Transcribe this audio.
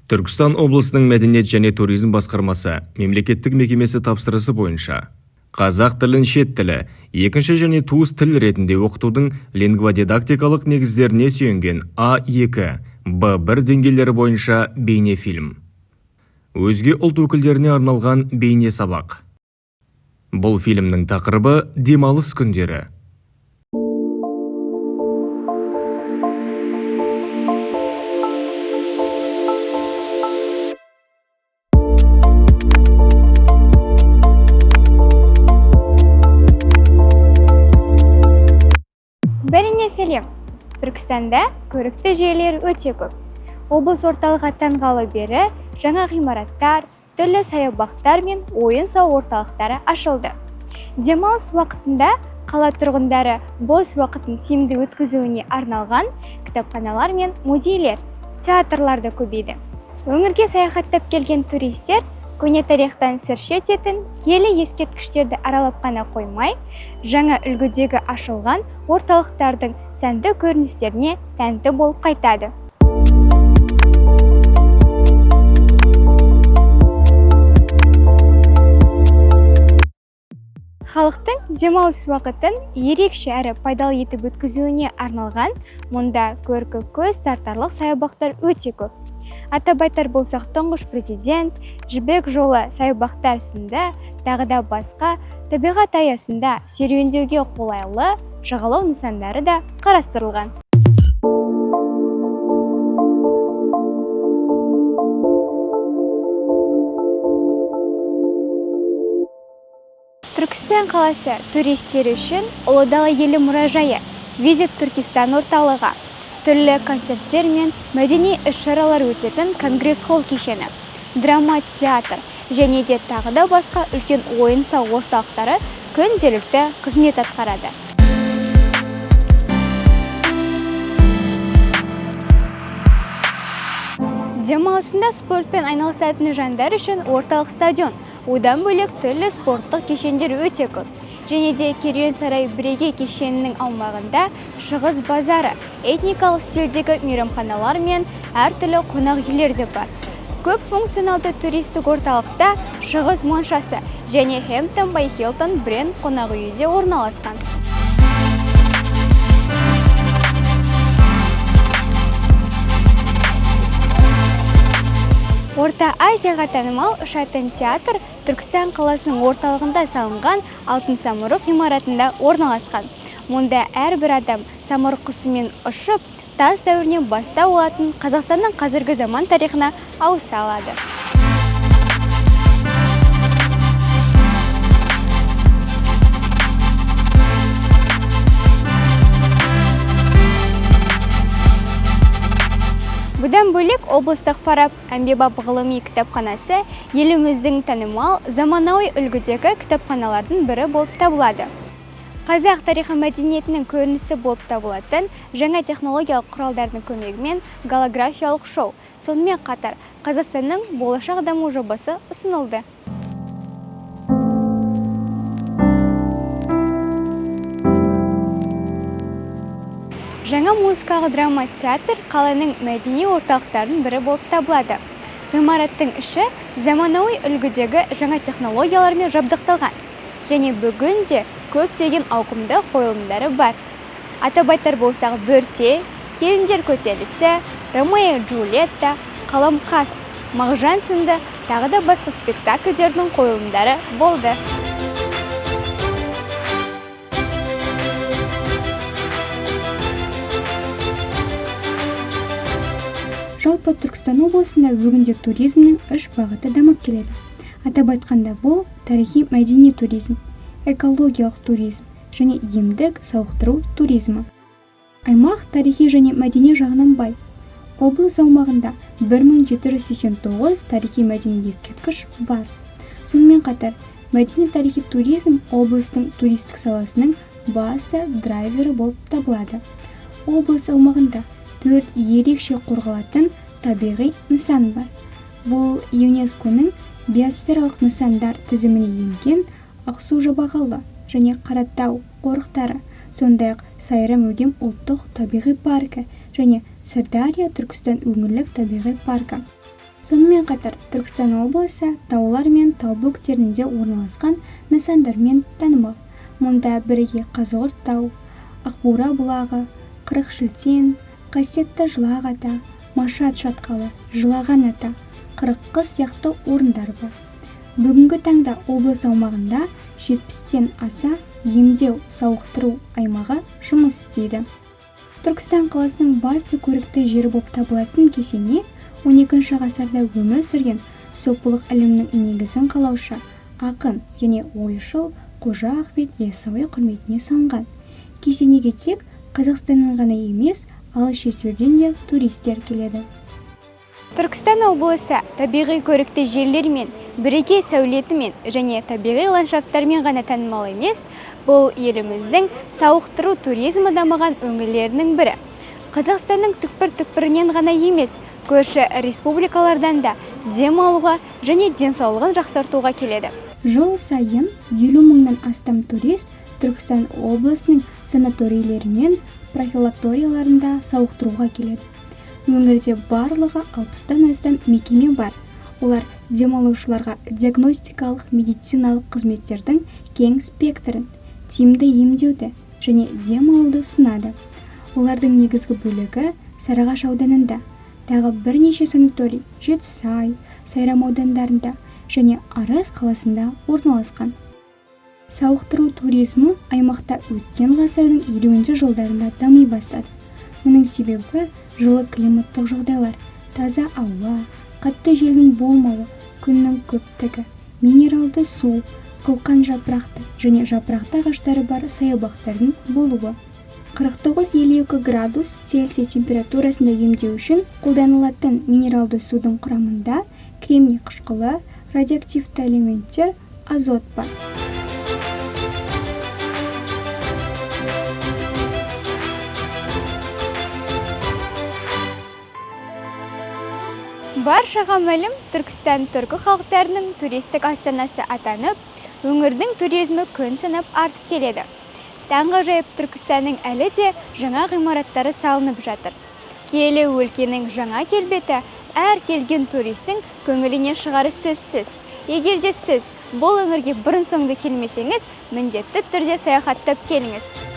Түркістан облысының мәдениет және туризм басқармасы мемлекеттік мекемесі тапсырысы бойынша қазақ тілін шет тілі, екінші және туыс тіл ретінде оқытудың лингводидактикалық негіздеріне сүйенген А2, Б1 деңгейлері бойынша бейнефильм. Өзге ұлт өкілдеріне арналған бейне сабақ. Бұл фильмнің тақырыбы демалыс күндері. Бәріне сәлем. Түркістанда көрікті жерлер өте көп. Облыс орталығы атанғалы бері жаңа ғимараттар, түрлі саябақтар мен ойын-сауық орталықтары ашылды. Демалыс уақытында қала тұрғындары бос уақытын тиімді өткізуіне арналған кітапханалар мен музейлер, театрлар да көбейді. Өңірге саяхаттап келген туристер көне тарихтан сыр шертетін киелі ескерткіштерді аралап қана қоймай, жаңа үлгідегі ашылған орталықтардың сәнді көріністеріне тәнті болып қайтады. Халықтың демалыс уақытын ерекше әрі пайдалы етіп өткізуіне арналған мұнда көркі көз тартарлық саябақтар өте көп. Атап айтар болсақ, тұңғыш президент, жібек жолы саябақтар сынды тағы да басқа табиғат аясында серуендеуге қолайлы жағалау нысандары да қарастырылған. Түркістан қаласы туристер үшін Ұлы Дала елі мұражайы, Визит Түркістан орталығы, түрлі концерттер мен мәдени іс-шаралар өтетін конгресс-холл кешені, драма театр және де тағы да басқа үлкен ойын-сауық орталықтары күнделікті қызмет атқарады. Демалысында спортпен айналысатын жандар үшін орталық стадион, одан бөлек түрлі спорттық кешендер өте көп. Және де Керуен сарай бірегей кешенінің аумағында шығыс базары, этникалық стильдегі мейрамханалар мен әртүрлі қонақ үйлер де бар. Көп функционалды туристік орталықта шығыс моншасы және Хэмптон бай Хилтон бренд қонақ үйі де орналасқан. Орта Азияға танымал ұшатын театр Түркістан қаласының орталығында салынған алтын самұрық ғимаратында орналасқан. Мұнда әрбір адам самұрық құсымен ұшып, тас дәуірінен бастау алатын Қазақстанның қазіргі заман тарихына ауыса алады. Бұдан бөлек облыстық Фараб әмбебап ғылыми кітапханасы еліміздің танымал заманауи үлгідегі кітапханалардың бірі болып табылады. Қазақ тарихы мәдениетінің көрінісі болып табылатын жаңа технологиялық құралдардың көмегімен голографиялық шоу, сонымен қатар Қазақстанның болашақ даму жобасы ұсынылды. Жаңа музыкалық драма театр қаланың мәдени орталықтарының бірі болып табылады. Ғимараттың іші заманауи үлгідегі жаңа технологиялармен жабдықталған және бүгінде көптеген ауқымды қойылымдары бар. Атап айтар болсақ, Бөрте, Келіндер көтерілісі, Ромео Джульетта, Қаламқас, Мағжан сынды тағы да басқа спектакльдердің қойылымдары болды. Жалпы Түркістан облысында бүгінде туризмнің 3 бағыты дамып келеді. Атап айтқанда бұл тарихи мәдени туризм, экологиялық туризм және емдік сауықтыру туризмі. Аймақ тарихи және мәдени жағынан бай. Облыс аумағында 1789 тарихи мәдени ескерткіш бар. Сонымен қатар, мәдени тарихи туризм облыстың туристік саласының басты драйвері болып табылады. Облыс аумағында 4 ерекше қорғалатын табиғи нысан бар. Бұл ЮНЕСКО-ның биосфералық нысандар тізіміне енген Ақсу-Жабағылы және Қаратау қорықтары, сондай-ақ Сайрам-Өгем ұлттық табиғи паркі және Сырдария Түркістан өңірлік табиғи паркі. Сонымен қатар Түркістан облысы таулар мен тау бөктерінде орналасқан нысандармен танымал. Мұнда бірге Қазығұрт тау, Ақбура бұлағы, Қырықшілтен, Қасиетті Жылақ ата, Машат шатқалы, Жылаған ата, Қырыққыз сияқты орындар бар. Бүгінгі таңда облыс аумағында 70-тен аса емдеу сауықтыру аймағы жұмыс істейді. Түркістан қаласының басты көрікті жері болып табылатын кесене 12 ғасырда өмір сүрген сопылық ілімнің негізін қалаушы, ақын және ойшыл Қожа Ахмет Яссауи құрметіне салынған. Кесенеге тек Қазақстаннан ғана емес, ал шетелден де туристер келеді. Түркістан облысы табиғи көрікті жерлермен, бірегей сәулетімен және табиғи ландшафтармен ғана танымал емес, бұл еліміздің сауықтыру туризмі дамыған өңірлерінің бірі. Қазақстанның түкпір-түкпірінен ғана емес, көрші республикалардан да дем алуға және денсаулығын жақсартуға келеді. Жыл сайын 50 мыңнан астам турист Түркістан облысының санаторийлері мен профилакторияларында сауықтыруға келеді. Өңірде барлығы 60-тан астам мекеме бар. Олар демалушыларға диагностикалық медициналық қызметтердің кең спектрін, тиімді емдеуді және демалуды ұсынады. Олардың негізгі бөлігі Сарыағаш ауданында, тағы бірнеше санаторий Жетісай, Сайрам аудандарында және Арыс қаласында орналасқан. Сауықтыру туризмі аймақта өткен ғасырдың 50-ші жылдарында дами бастады. Мұның себебі жылы климаттық жағдайлар, таза ауа, қатты желдің болмауы, күннің көптігі, минералды су, қылқан жапырақты және жапырақты ағаштары бар саябақтардың болуы. 49-52 градус Цельсий температурасында емдеу үшін қолданылатын минералды судың құрамында кремний қышқылы, радиоактивті элементтер, азот бар. Баршаға мәлім, Түркістан түркі халықтарының туристік астанасы атанып, өңірдің туризмі күн санап артып келеді. Таңғажайып Түркістанның әлі де жаңа ғимараттары салынып жатыр. Киелі өлкенің жаңа келбеті әр келген туристің көңіліне шығары сөзсіз. Егер де сіз бұл өңірге бұрын соңды келмесеңіз, міндетті түрде саяхаттап келіңіз.